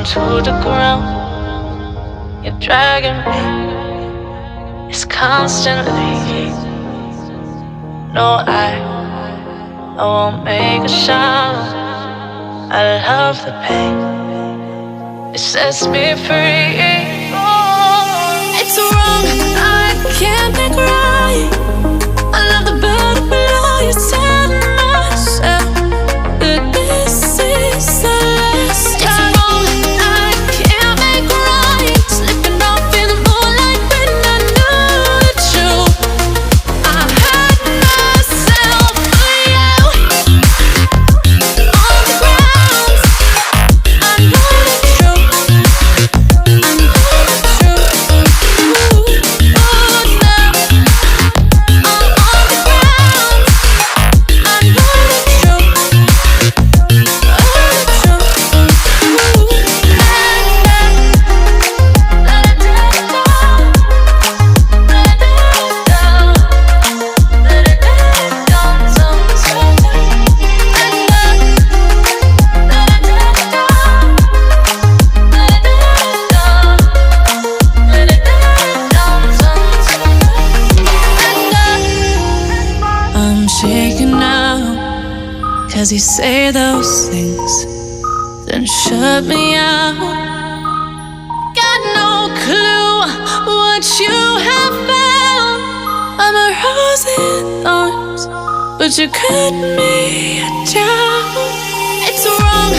to the ground. You're dragging me. It's constantly. No, I won't make a sound. I love the pain. It sets me free. It's wrong, I can't make right. I love the bird below. You tell myself that this is the last time. It's wrong, I can't make right. Slipping off in the moonlight when I knew the truth. I hurt myself for you. On the ground, I know the truth. I know the truth. Ooh, now I'm on the ground. I know the truth. Oh, the truth. Ooh, let it down. Let it down. Let it down. Sometimes. Let it down. Let it down. Let it down sometimes. I'm shaking now, 'cause you say those things, then shut me out. Got no clue what you have found. I'm a rose in thorns, but you cut me down. It's wrong.